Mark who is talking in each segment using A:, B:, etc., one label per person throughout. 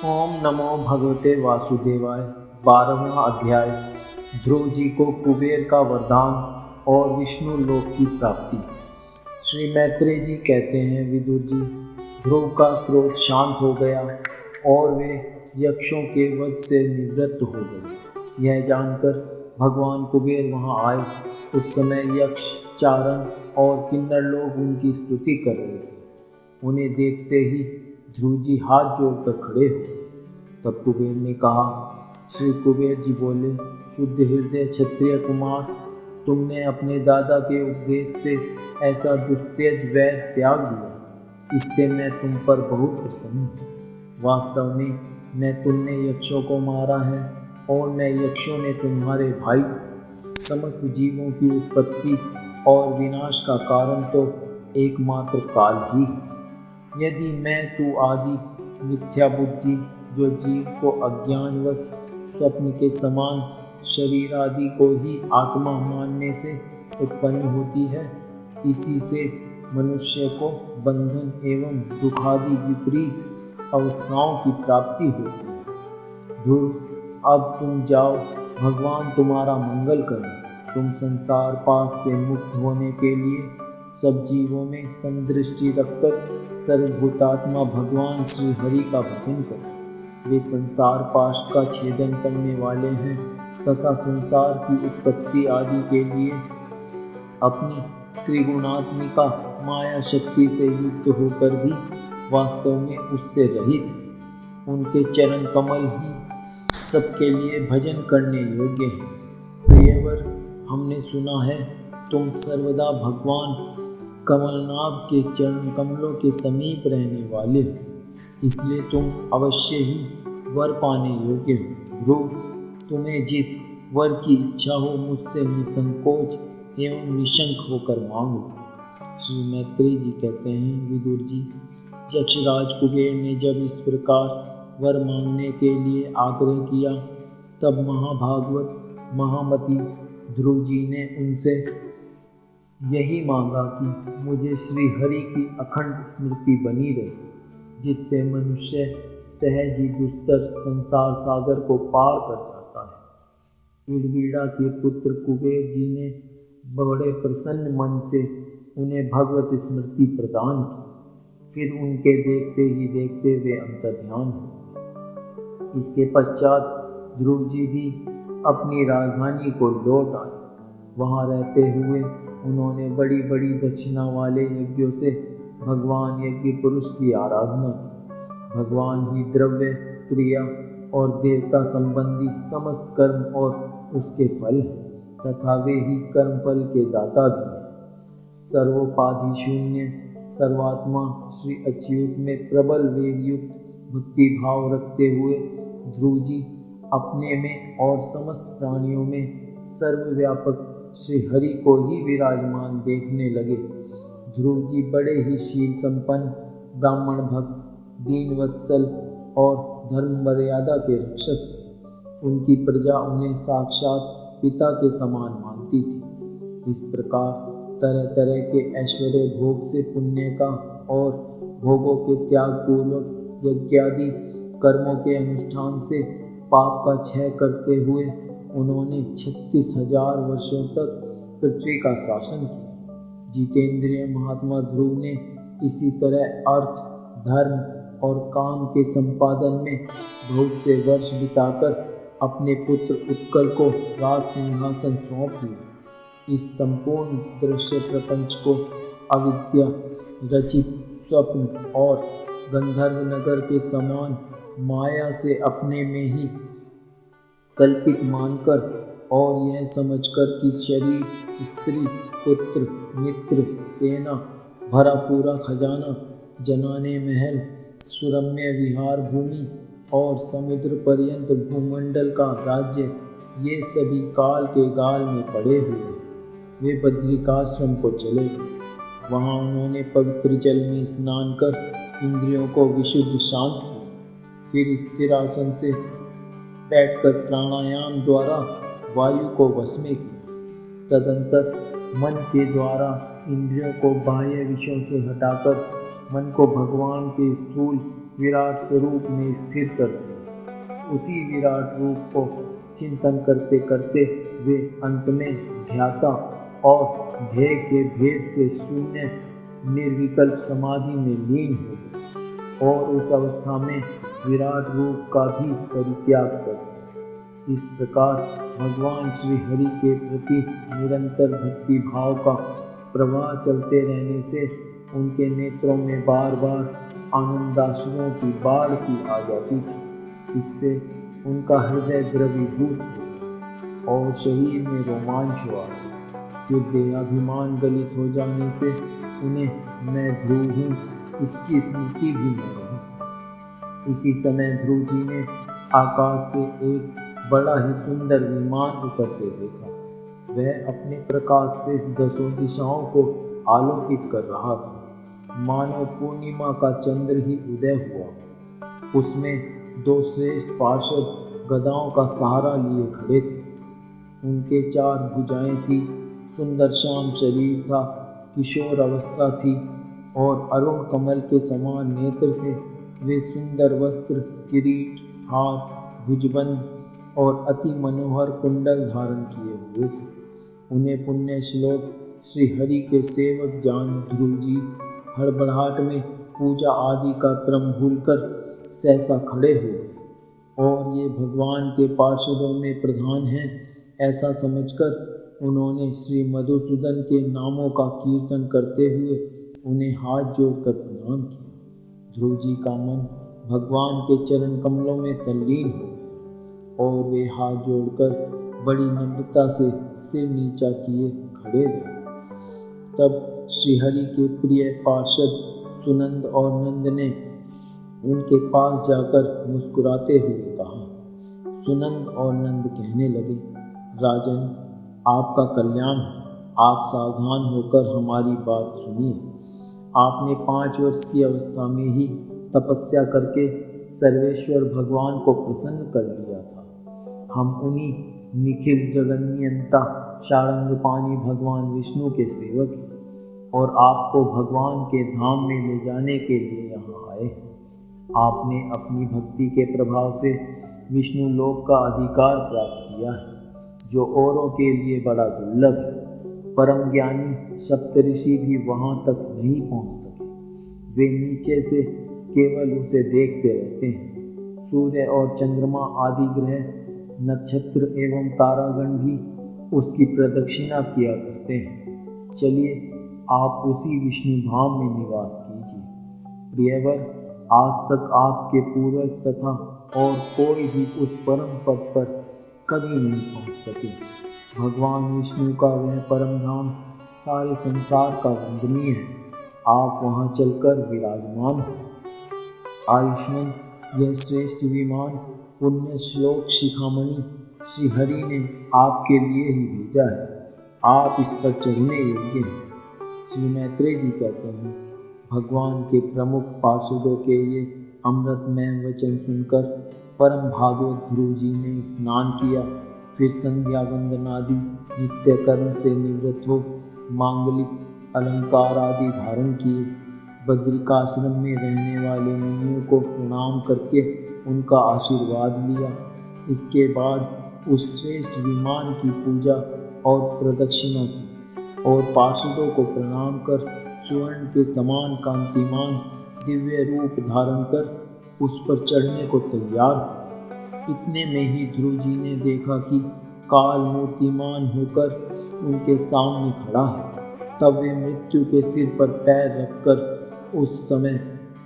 A: ओम नमो भगवते वासुदेवाय। 12वां अध्याय। ध्रुव जी को कुबेर का वरदान और विष्णु लोक की प्राप्ति। श्री मैत्रेय जी कहते हैं, विदुर जी, ध्रुव का क्रोध शांत हो गया और वे यक्षों के वध से निवृत्त हो गए। यह जानकर भगवान कुबेर वहां आए। उस समय यक्ष, चारण और किन्नर लोग उनकी स्तुति कर रहे थे। उन्हें देखते ही ध्रुव जी हाथ जोड़कर खड़े हो गए। तब कुबेर ने कहा, श्री कुबेर जी बोले, शुद्ध हृदय क्षत्रिय कुमार, तुमने अपने दादा के उपदेश से ऐसा दुस्तेज वैर त्याग दिया, इससे मैं तुम पर बहुत प्रसन्न हूँ। वास्तव में न तुमने यक्षों को मारा है और न यक्षों ने तुम्हारे भाई। समस्त जीवों की उत्पत्ति और विनाश का कारण तो एकमात्र काल ही है। यदि मैं तू आदि मिथ्या बुद्धि जो जीव को अज्ञानवश स्वप्न के समान शरीर आदि को ही आत्मा मानने से उत्पन्न होती है, इसी से मनुष्य को बंधन एवं दुखादि विपरीत अवस्थाओं की प्राप्ति होती है। ध्रुव, अब तुम जाओ, भगवान तुम्हारा मंगल करें। तुम संसार पास से मुक्त होने के लिए सब जीवों में समदृष्टि रखकर सर्वभूतात्मा भगवान श्री हरि का भजन करो। वे संसार पाश का छेदन करने वाले हैं तथा संसार की उत्पत्ति आदि के लिए अपनी त्रिगुणात्मिका माया शक्ति से युक्त होकर भी वास्तव में उससे रहित है। उनके चरण कमल ही सबके लिए भजन करने योग्य हैं। प्रियवर, हमने सुना है तुम सर्वदा भगवान कमलनाभ के चरण कमलों के समीप रहने वाले हो, इसलिए तुम अवश्य ही वर पाने योग्य हो। ध्रुव, तुम्हें जिस वर की इच्छा हो मुझसे निसंकोच एवं निशंक होकर मांग लो। श्री मैत्रेय जी कहते हैं, विदुर जी, यक्षराज कुबेर ने जब इस प्रकार वर मांगने के लिए आग्रह किया, तब महाभागवत महामती ध्रुव जी ने उनसे यही मांगा कि मुझे श्री हरि की अखंड स्मृति बनी रहे, जिससे मनुष्य सहज ही दुस्तर संसार सागर को पार कर जाता है। इड़वीड़ा के पुत्र कुबेर जी ने बड़े प्रसन्न मन से उन्हें भगवत स्मृति प्रदान की। फिर उनके देखते ही देखते वे अंतर्ध्यान हो। इसके पश्चात ध्रुव जी भी अपनी राजधानी को लौट आए। वहाँ रहते हुए उन्होंने बड़ी बड़ी दक्षिणा वाले यज्ञों से भगवान यज्ञ पुरुष की आराधना की। भगवान ही द्रव्य, क्रिया और देवता संबंधी समस्त कर्म और उसके फल हैं, तथा वे ही कर्म फल के दाता भी हैं। सर्वोपाधि शून्य सर्वात्मा श्री अच्युत में प्रबल वेग युक्त भक्ति भाव रखते हुए ध्रुव जी अपने में और समस्त प्राणियों में सर्वव्यापक श्री हरि को ही विराजमान देखने लगे। ध्रुव जी बड़े ही शील संपन्न, ब्राह्मण भक्त, दीन वत्सल और धर्म मर्यादा के रक्षक थे। उनकी प्रजा उन्हें साक्षात पिता के समान मानती थी। इस प्रकार तरह तरह के ऐश्वर्य भोग से पुण्य का और भोगों के त्याग पूर्वक यज्ञादि कर्मों के अनुष्ठान से पाप का क्षय करते हुए उन्होंने 36,000 वर्षों तक पृथ्वी का शासन किया। जितेंद्रिय महात्मा ध्रुव ने इसी तरह अर्थ, धर्म और काम के संपादन में बहुत से वर्ष बिताकर अपने पुत्र उत्कल को राज सिंहासन सौंप दिया। इस संपूर्ण दृश्य प्रपंच को अविद्या रचित स्वप्न और गंधर्व नगर के समान माया से अपने में ही कल्पित मानकर और यह समझकर कि शरीर, स्त्री, पुत्र, मित्र, सेना, भरा पूरा खजाना, जनाने महल, सुरम्य विहार भूमि और समुद्र पर्यंत भूमंडल का राज्य, ये सभी काल के गाल में पड़े हुए हैं। वे बद्रिकाश्रम को चले गए। वहाँ उन्होंने पवित्र जल में स्नान कर इंद्रियों को विशुद्ध शांत किया। फिर स्थिर आसन से बैठकर प्राणायाम द्वारा वायु को वश में किया। तदंतर मन के द्वारा इंद्रियों को बाह्य विषयों से हटाकर मन को भगवान के स्थूल विराट स्वरूप में स्थिर कर दिया। उसी विराट रूप को चिंतन करते करते वे अंत में ध्याता और ध्येय के भेद से शून्य निर्विकल्प समाधि में लीन हो गए और उस अवस्था में विराट रूप का भी परित्याग कर दिया। इस प्रकार भगवान श्री हरि के प्रति निरंतर भक्ति भाव का प्रवाह चलते रहने से उनके नेत्रों में बार बार आनंदाश्रुओं की बाढ़ सी आ जाती थी। इससे उनका हृदय द्रवीभूत हो और शरीर में रोमांच हुआ। फिर देहाभिमान गलित हो जाने से उन्हें मैं ध्रुव हूँ इसकी स्मृति भी न रही। इसी समय ध्रुव जी ने आकाश से एक बड़ा ही सुंदर विमान उतरते देखा। वह अपने प्रकाश से दसों दिशाओं को आलोकित कर रहा था, मानो पूर्णिमा का चंद्र ही उदय हुआ। उसमें दो श्रेष्ठ पार्षद गदाओं का सहारा लिए खड़े थे। उनके 4 भुजाएं थी, सुंदर श्याम शरीर था, किशोर अवस्था थी और अरुण कमल के समान नेत्र थे। वे सुंदर वस्त्र, किरीट, हाथ, भुजबंद और अति मनोहर कुंडल धारण किए हुए थे। उन्हें पुण्य श्लोक श्री हरि के सेवक जान ध्रुव जी हड़बड़ाहट में पूजा आदि का क्रम भूलकर सहसा खड़े हो गए और ये भगवान के पार्षदों में प्रधान हैं ऐसा समझकर उन्होंने श्री मधुसूदन के नामों का कीर्तन करते हुए उन्हें हाथ जोड़कर प्रणाम किया। ध्रुव जी का मन भगवान के चरण कमलों में तल्लीन हो गया और वे हाथ जोड़कर बड़ी नम्रता से सिर नीचा किए खड़े रहे। तब श्रीहरि के प्रिय पार्षद सुनंद और नंद ने उनके पास जाकर मुस्कुराते हुए कहा। सुनंद और नंद कहने लगे, राजन, आपका कल्याण हो। आप सावधान होकर हमारी बात सुनिए। आपने 5 वर्ष की अवस्था में ही तपस्या करके सर्वेश्वर भगवान को प्रसन्न कर लिया था। हम उन्हीं निखिल जगन्यंता शारंगपाणी भगवान विष्णु के सेवक हैं और आपको भगवान के धाम में ले जाने के लिए यहाँ आए हैं। आपने अपनी भक्ति के प्रभाव से विष्णु लोक का अधिकार प्राप्त किया है, जो औरों के लिए बड़ा दुर्लभ है। परम ज्ञानी सप्तऋषि भी वहाँ तक नहीं पहुँच सके। वे नीचे से केवल उसे देखते रहते हैं। सूर्य और चंद्रमा आदि ग्रह, नक्षत्र एवं तारागण भी उसकी प्रदक्षिणा किया करते हैं। चलिए, आप उसी विष्णु धाम में निवास कीजिए। प्रियवर, आज तक आपके पूर्वज तथा और कोई भी उस परम पद पर कभी नहीं पहुंच सके। भगवान विष्णु का वह परम धाम सारे संसार का वंदनीय है। आप वहां चलकर विराजमान हो। आयुष्मान, यह श्रेष्ठ विमान पुण्य श्लोक शिखामणि श्री हरि ने आपके लिए ही भेजा है। आप इस पर चढ़ने योग्य हैं। श्री मैत्रेय जी कहते हैं, भगवान के प्रमुख पार्षदों के ये अमृतमय वचन सुनकर परम भागवत ध्रुव जी ने स्नान किया। फिर संध्या वंदनादि नित्य कर्म से निवृत्त हो मांगलिक अलंकार आदि धारण किए। बद्रिकाश्रम में रहने वाले मुनियों को प्रणाम करके उनका आशीर्वाद लिया। इसके बाद उस श्रेष्ठ विमान की पूजा और प्रदक्षिणा की और पार्षदों को प्रणाम कर स्वर्ण के समान कांतिमान दिव्य रूप धारण कर उस पर चढ़ने को तैयार हुए। इतने में ही ध्रुव जी ने देखा कि काल मूर्तिमान होकर उनके सामने खड़ा है। तब वे मृत्यु के सिर पर पैर रखकर उस समय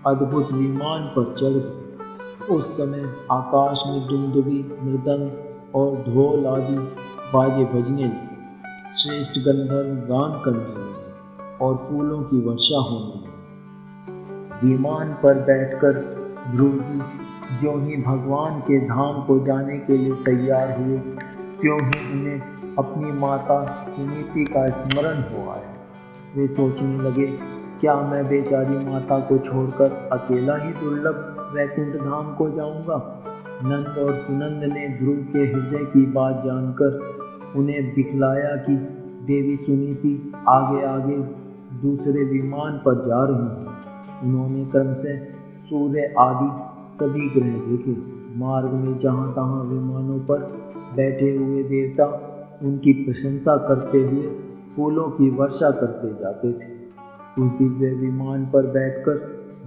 A: अद्भुत विमान पर चढ़ गए। उस समय आकाश में दुंदुभी, मृदंग और ढोल आदि बाजे बजने लगे। श्रेष्ठ गंधर्व गान करने लगे और फूलों की वर्षा होने लगी। विमान पर बैठकर ध्रुव जी जो ही भगवान के धाम को जाने के लिए तैयार हुए, त्यों ही उन्हें अपनी माता सुनीति का स्मरण हो आया। वे सोचने लगे, क्या मैं बेचारी माता को छोड़कर अकेला ही दुर्लभ वैकुंठ धाम को जाऊंगा? नंद और सुनंद ने ध्रुव के हृदय की बात जानकर उन्हें दिखलाया कि देवी सुनीति आगे आगे दूसरे विमान पर जा रही है। उन्होंने क्रम से सूर्य आदि सभी ग्रह देखे। मार्ग में जहाँ तहाँ विमानों पर बैठे हुए देवता उनकी प्रशंसा करते हुए फूलों की वर्षा करते जाते थे। उस दिव्य विमान पर बैठकर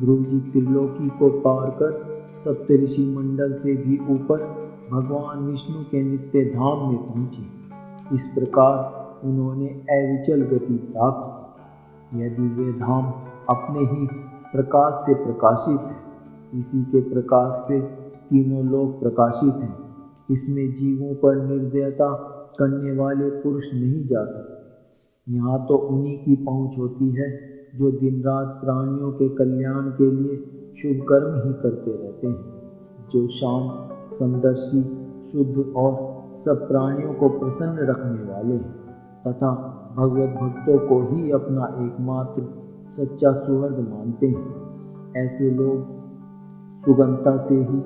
A: ध्रुव जी त्रिलोकी को पार कर सप्तऋषि मंडल से भी ऊपर भगवान विष्णु के नित्य धाम में पहुँचे। इस प्रकार उन्होंने अविचल गति प्राप्त की। यह दिव्य धाम अपने ही प्रकाश से प्रकाशित है। इसी के प्रकाश से तीनों लोक प्रकाशित हैं। इसमें जीवों पर निर्दयता करने वाले पुरुष नहीं जा सकते। यहाँ तो उन्हीं की पहुँच होती है जो दिन रात प्राणियों के कल्याण के लिए शुभ कर्म ही करते रहते हैं, जो शांत, समदर्शी, शुद्ध और सब प्राणियों को प्रसन्न रखने वाले हैं तथा भगवत भक्तों को ही अपना एकमात्र सच्चा सुहृद मानते हैं। ऐसे लोग सुगमता से ही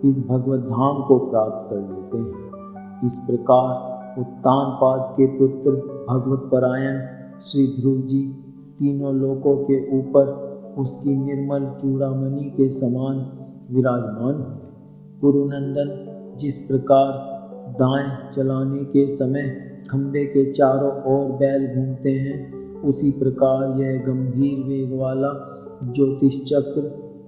A: इस भगवत धाम को प्राप्त कर लेते हैं। इस प्रकार उत्तानपाद के पुत्र भगवत परायण श्री ध्रुव जी तीनों लोकों के ऊपर उसकी निर्मल चूड़ामणि के समान विराजमान हुए। कुरुनंदन जिस प्रकार दाएं चलाने के समय खंबे के चारों ओर बैल घूमते हैं, उसी प्रकार यह गंभीर वेग वाला ज्योतिष चक्र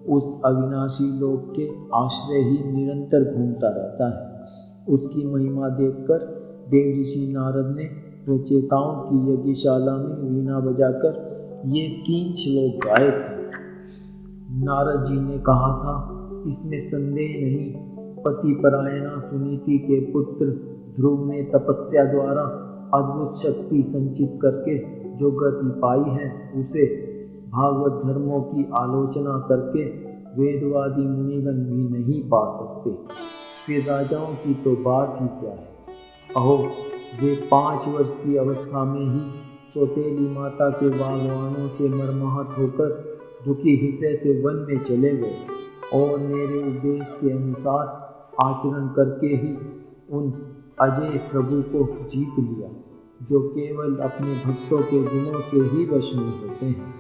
A: उस अविनाशी लोक के आश्रय ही निरंतर घूमता रहता है। उसकी महिमा देखकर देवऋषि नारद ने रचयिताओं की यज्ञशाला में वीणा बजाकर ये 3 श्लोक गाए थे। नारद जी ने कहा था, इसमें संदेह नहीं, पति परायणा सुनीति के पुत्र ध्रुव ने तपस्या द्वारा अद्भुत शक्ति संचित करके जो गति पाई है, उसे भागवत धर्मों की आलोचना करके वेदवादी मुनिगण भी नहीं पा सकते। फिर राजाओं की तो बात ही क्या है। अहो, वे 5 वर्ष की अवस्था में ही सौतेली माता के बागवानों से मर्माहत होकर दुखी हृदय से वन में चले गए और मेरे उपदेश के अनुसार आचरण करके ही उन अजय प्रभु को जीत लिया, जो केवल अपने भक्तों के गुणों से ही वश में होते हैं।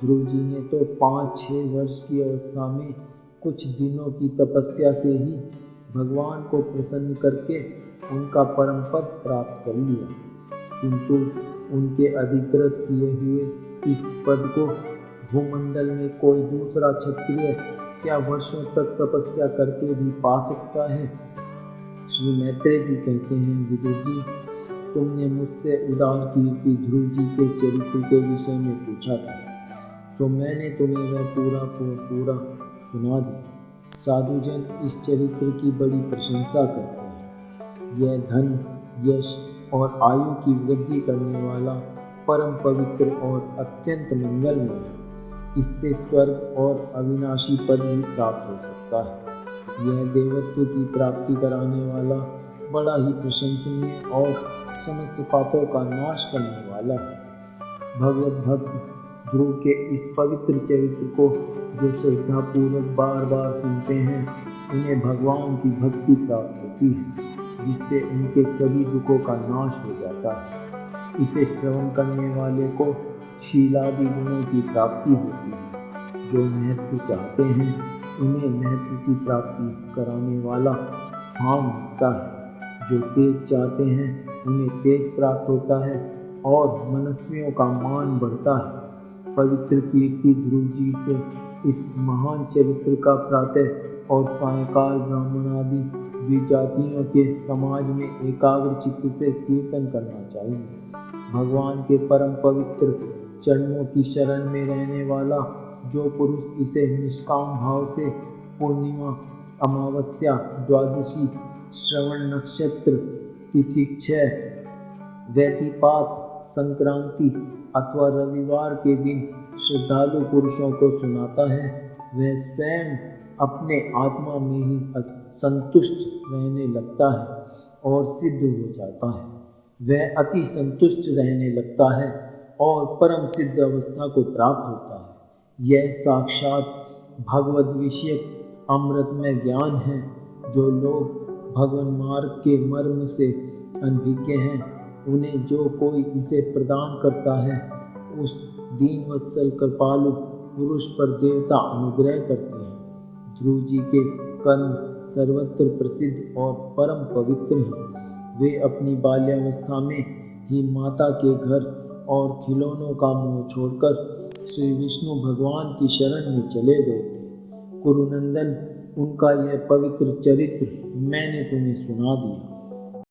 A: ध्रुव जी ने तो 5-6 वर्ष की अवस्था में कुछ दिनों की तपस्या से ही भगवान को प्रसन्न करके उनका परम पद प्राप्त कर लिया, किंतु उनके अधिकृत किए हुए इस पद को भूमंडल में कोई दूसरा क्षत्रिय क्या वर्षों तक तपस्या करके भी पा सकता है। श्री मैत्रेय जी कहते हैं, विदुर जी, तुमने मुझसे उदार कीर्ति ध्रुव जी के चरित्र के विषय में पूछा था, सो मैंने तुम्हें वह पूरा सुना दिया। साधुजन इस चरित्र की बड़ी प्रशंसा करते हैं। यह धन, यश और आयु की वृद्धि करने वाला परम पवित्र और अत्यंत मंगलमय है। इससे स्वर्ग और अविनाशी पद भी प्राप्त हो सकता है। यह देवत्व की प्राप्ति कराने वाला बड़ा ही प्रशंसनीय और समस्त पापों का नाश करने वाला है। भगवत भक्त ध्रुव के इस पवित्र चरित्र को जो श्रद्धापूर्वक बार बार सुनते हैं, उन्हें भगवान की भक्ति प्राप्त होती है, जिससे उनके सभी दुखों का नाश हो जाता है। इसे श्रवण करने वाले को शीलादि गुणों की प्राप्ति होती है। जो महत्व चाहते हैं, उन्हें महत्व की प्राप्ति कराने वाला स्थान मिलता है। जो तेज चाहते हैं, उन्हें तेज प्राप्त होता है और मनस्वियों का मान बढ़ता है। पवित्र कीर्ति ध्रुव जी के इस महान चरित्र का प्रातः और सायंकाल ब्राह्मण आदि द्विजातियों के समाज में एकाग्र चित्त से कीर्तन करना चाहिए। भगवान के परम पवित्र चरणों की शरण में रहने वाला जो पुरुष इसे निष्काम भाव से पूर्णिमा, अमावस्या, द्वादशी, श्रवण नक्षत्र, तिथि क्षय, व्यतिपात, संक्रांति अथवा रविवार के दिन श्रद्धालु पुरुषों को सुनाता है, वह स्वयं अपने आत्मा में ही संतुष्ट रहने लगता है और सिद्ध हो जाता है। वह अति संतुष्ट रहने लगता है और परम सिद्ध अवस्था को प्राप्त होता है। यह साक्षात भगवद विषयक अमृतमय ज्ञान है। जो लोग भगवान मार्ग के मर्म से अनभिज्ञ हैं, उन्हें जो कोई इसे प्रदान करता है, उस दीनवत्सल कृपालु पुरुष पर देवता अनुग्रह करते हैं। ध्रुव जी के कर्म सर्वत्र प्रसिद्ध और परम पवित्र हैं। वे अपनी बाल्यावस्था में ही माता के घर और खिलौनों का मोह छोड़कर श्री विष्णु भगवान की शरण में चले गए थे। कुरुनंदन, उनका यह पवित्र चरित्र मैंने तुम्हें सुना दिया।